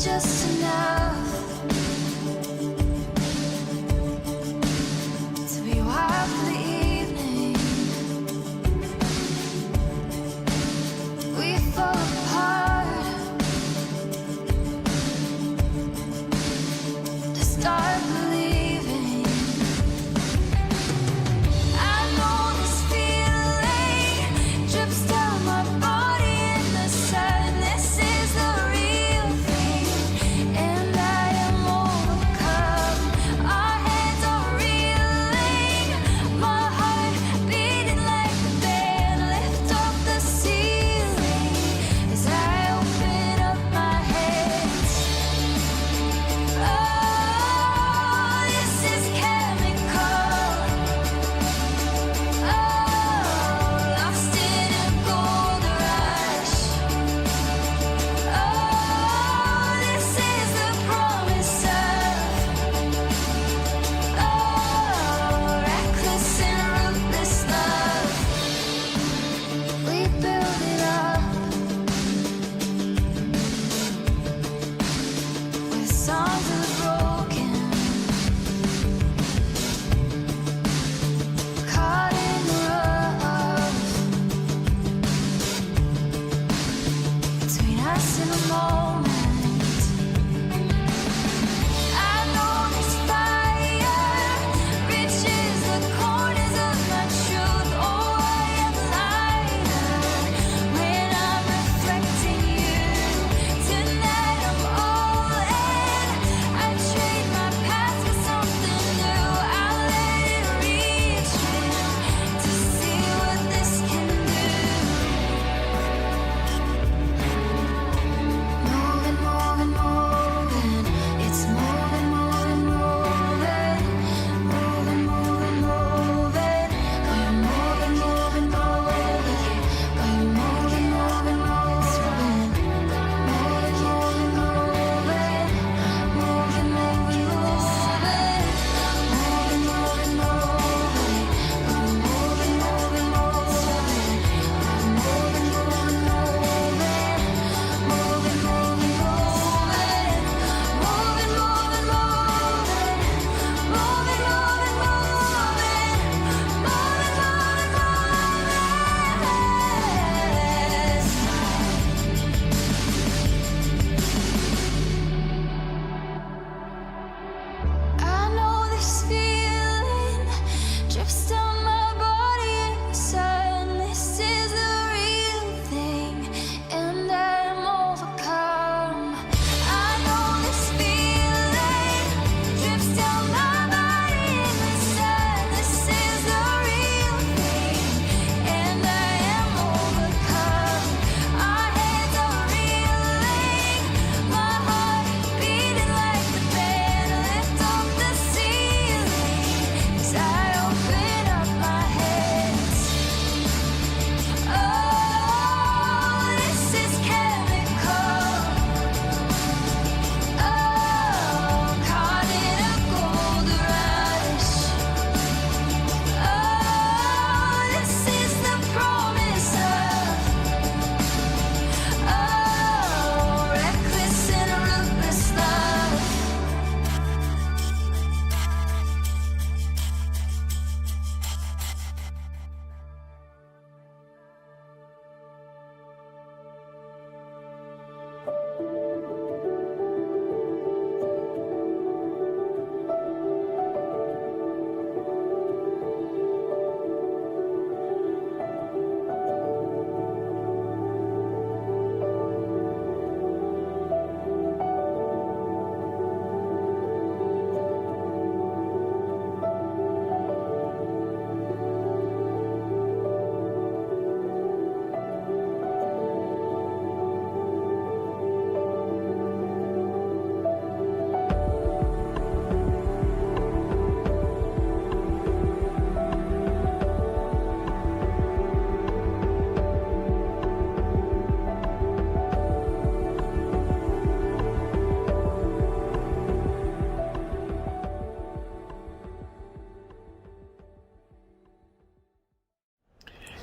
just enough to be wild for the evening. We fall apart to start believing. I know this feeling drips down my body in the sun. This is the real thing, and I am overcome. Our hands are reeling, my heart beating like a band. Lift off the ceiling as I open up my hands. Oh, this is chemical. Oh, lost in a gold rush. Oh, this is the promise of reckless and ruthless love. We build it up with songs of broken, caught in the rough between us in a moment. I know this fire reaches the corners of my truth. Oh, I am lighter when I'm reflecting you. Tonight I'm all in. I trade my past for something new. I'll let it reach in to see what this can do. Moving, moving, moving. It's moving, moving, moving. Moving, moving, moving. Going moving, moving, moving. Going moving, moving, moving. Moving, moving, moving. Moving, moving, moving. Moving, moving, moving. Going moving, moving, moving. Moving, moving, moving. Moving, moving, moving. Moving, moving, moving. Moving, moving, I know this feeling drips down my body in the sun. This is the real thing, and I'm overcome. I know this feeling drips down my body in the sun. This is the real thing, and I am overcome. Our hands are reeling, my heart beating like the band. Lift off the ceiling as I open up my hands. Oh, this is chemical. Oh, caught in a gold rush. Oh, this is the promise of reckless and ruthless love.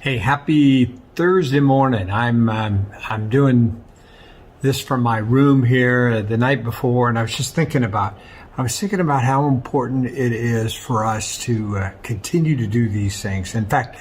Hey, happy Thursday morning. I'm doing this from my room here the night before, and I was thinking about how important it is for us to continue to do these things. In fact,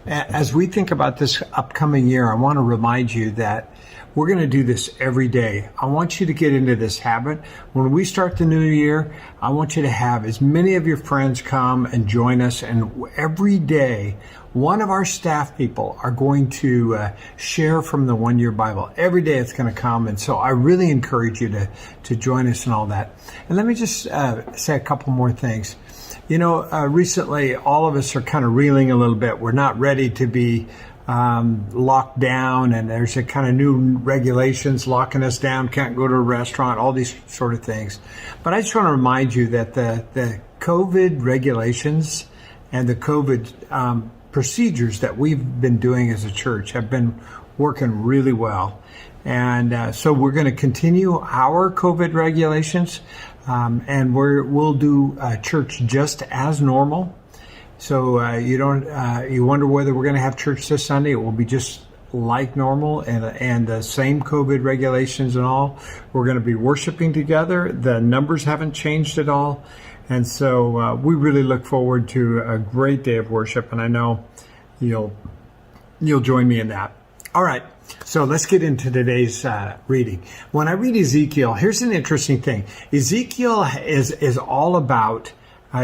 as we think about this upcoming year, I want to remind you that we're going to do this every day. I want you to get into this habit. When we start the new year, I want you to have as many of your friends come and join us. And every day, one of our staff people are going to share from the 1 Year Bible. Every day it's going to come. And so I really encourage you to join us in all that. And let me just say a couple more things. Recently, all of us are kind of reeling a little bit. We're not ready to be locked down, and there's a kind of new regulations locking us down, can't go to a restaurant, all these sort of things. But I just want to remind you that the COVID regulations and the COVID procedures that we've been doing as a church have been working really well. And so we're going to continue our COVID regulations, and we'll do church just as normal. So you wonder whether we're going to have church this Sunday. It will be just like normal and the same COVID regulations and all. We're going to be worshiping together. The numbers haven't changed at all. And so we really look forward to a great day of worship. And I know you'll join me in that. All right. So let's get into today's reading. When I read Ezekiel, here's an interesting thing. Ezekiel is all about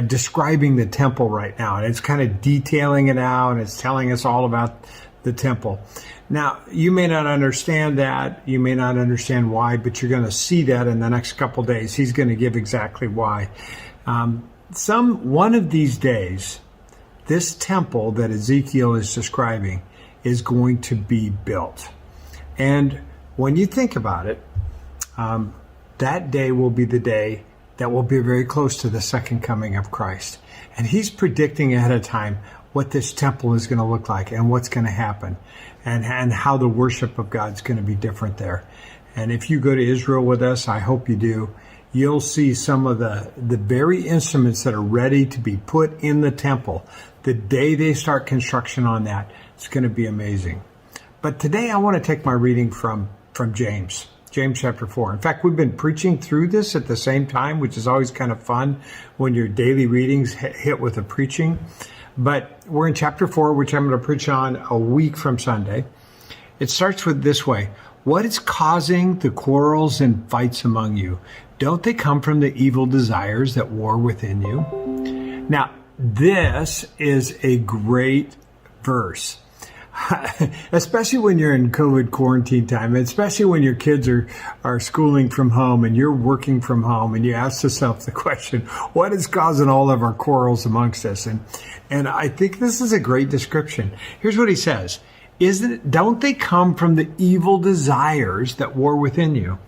describing the temple right now, and it's kind of detailing it out, and it's telling us all about the temple. Now, you may not understand that, you may not understand why, but you're going to see that in the next couple days. He's going to give exactly why. One of these days, this temple that Ezekiel is describing is going to be built. And when you think about it, that day will be the day that will be very close to the second coming of Christ. And he's predicting ahead of time what this temple is going to look like and what's going to happen and how the worship of God's going to be different there. And if you go to Israel with us, I hope you do, you'll see some of the very instruments that are ready to be put in the temple. The day they start construction on that, it's going to be amazing. But today I want to take my reading from James chapter 4. In fact, we've been preaching through this at the same time, which is always kind of fun when your daily readings hit with the preaching. But we're in chapter 4, which I'm going to preach on a week from Sunday. It starts with this way. What is causing the quarrels and fights among you? Don't they come from the evil desires that war within you? Now, this is a great verse. Especially when you're in COVID quarantine time, especially when your kids are schooling from home and you're working from home, and you ask yourself the question, what is causing all of our quarrels amongst us? And I think this is a great description. Here's what he says. Don't they come from the evil desires that war within you?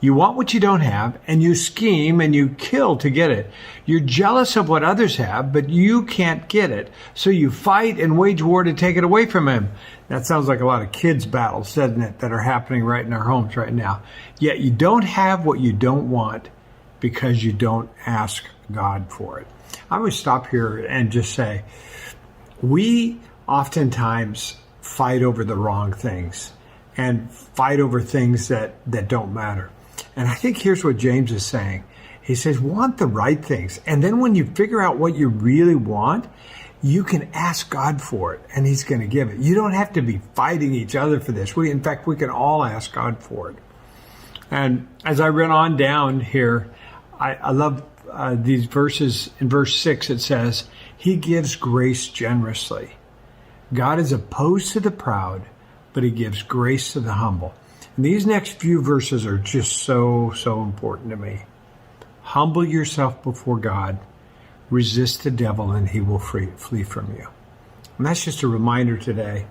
You want what you don't have, and you scheme and you kill to get it. You're jealous of what others have, but you can't get it. So you fight and wage war to take it away from them. That sounds like a lot of kids' battles, doesn't it, that are happening right in our homes right now. Yet you don't have what you don't want because you don't ask God for it. I would stop here and just say, we oftentimes fight over the wrong things and fight over things that don't matter. And I think here's what James is saying. He says, want the right things. And then when you figure out what you really want, you can ask God for it, and he's going to give it. You don't have to be fighting each other for this. In fact, we can all ask God for it. And as I read on down here, I love these verses. In verse 6, it says, he gives grace generously. God is opposed to the proud, but he gives grace to the humble. And these next few verses are just so important to me. Humble yourself before God. Resist the devil and he will flee from you. And that's just a reminder today.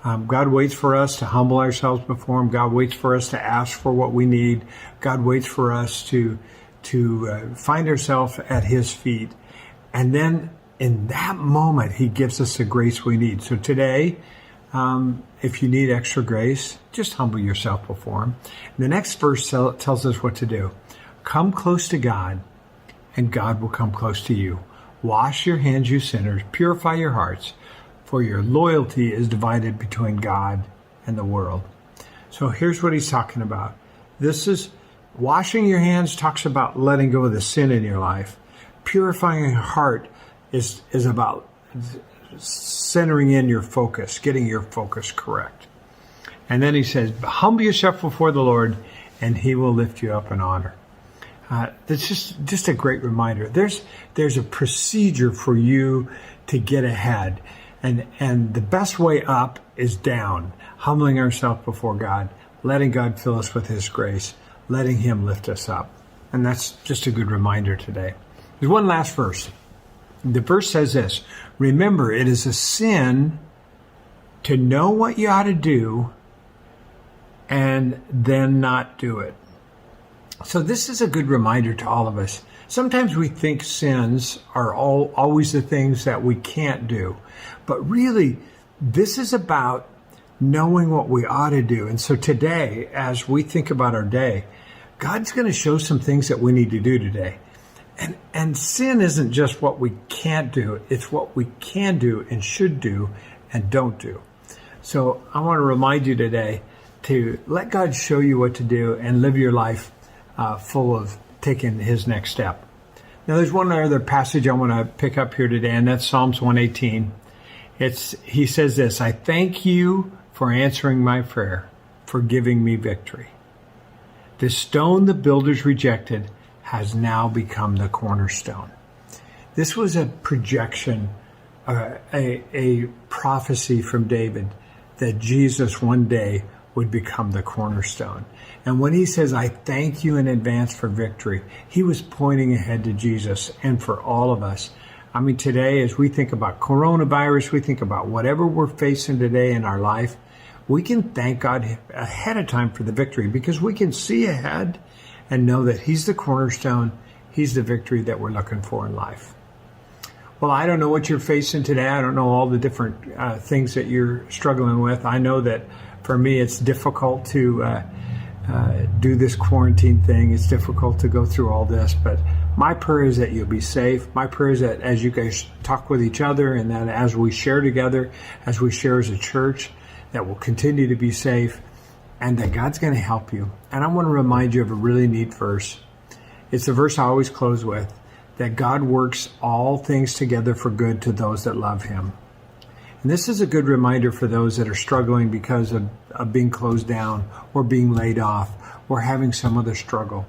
God waits for us to humble ourselves before him. God waits for us to ask for what we need. God waits for us to find ourselves at his feet. And then in that moment, he gives us the grace we need. So today, if you need extra grace, just humble yourself before him. The next verse tells us what to do. Come close to God, and God will come close to you. Wash your hands, you sinners. Purify your hearts, for your loyalty is divided between God and the world. So here's what he's talking about. This is washing your hands, talks about letting go of the sin in your life. Purifying your heart is about centering in your focus, getting your focus correct. And then he says, humble yourself before the Lord, and he will lift you up in honor. That's just a great reminder. There's a procedure for you to get ahead. And the best way up is down, humbling ourselves before God, letting God fill us with his grace, letting him lift us up. And that's just a good reminder today. There's one last verse. The verse says this: remember, it is a sin to know what you ought to do and then not do it. So this is a good reminder to all of us. Sometimes we think sins are always the things that we can't do. But really, this is about knowing what we ought to do. And so today, as we think about our day, God's going to show some things that we need to do today. And sin isn't just what we can't do. It's what we can do and should do and don't do. So I want to remind you today to let God show you what to do and live your life full of taking his next step. Now, there's one other passage I want to pick up here today, and that's Psalms 118. He says this: I thank you for answering my prayer, for giving me victory. The stone the builders rejected has now become the cornerstone. This was a projection, a prophecy from David that Jesus one day would become the cornerstone. And when he says, I thank you in advance for victory, he was pointing ahead to Jesus and for all of us. I mean, today, as we think about coronavirus, we think about whatever we're facing today in our life, we can thank God ahead of time for the victory because we can see ahead and know that he's the cornerstone. He's the victory that we're looking for in life. Well, I don't know what you're facing today. I don't know all the different things that you're struggling with. I know that for me, it's difficult to do this quarantine thing. It's difficult to go through all this, but my prayer is that you'll be safe. My prayer is that as you guys talk with each other and that as we share together, as we share as a church, that we'll continue to be safe and that God's going to help you. And I want to remind you of a really neat verse. It's the verse I always close with, that God works all things together for good to those that love him. And this is a good reminder for those that are struggling because of being closed down or being laid off or having some other struggle.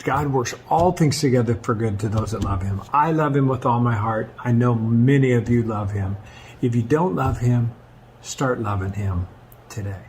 God works all things together for good to those that love him. I love him with all my heart. I know many of you love him. If you don't love him, start loving him today.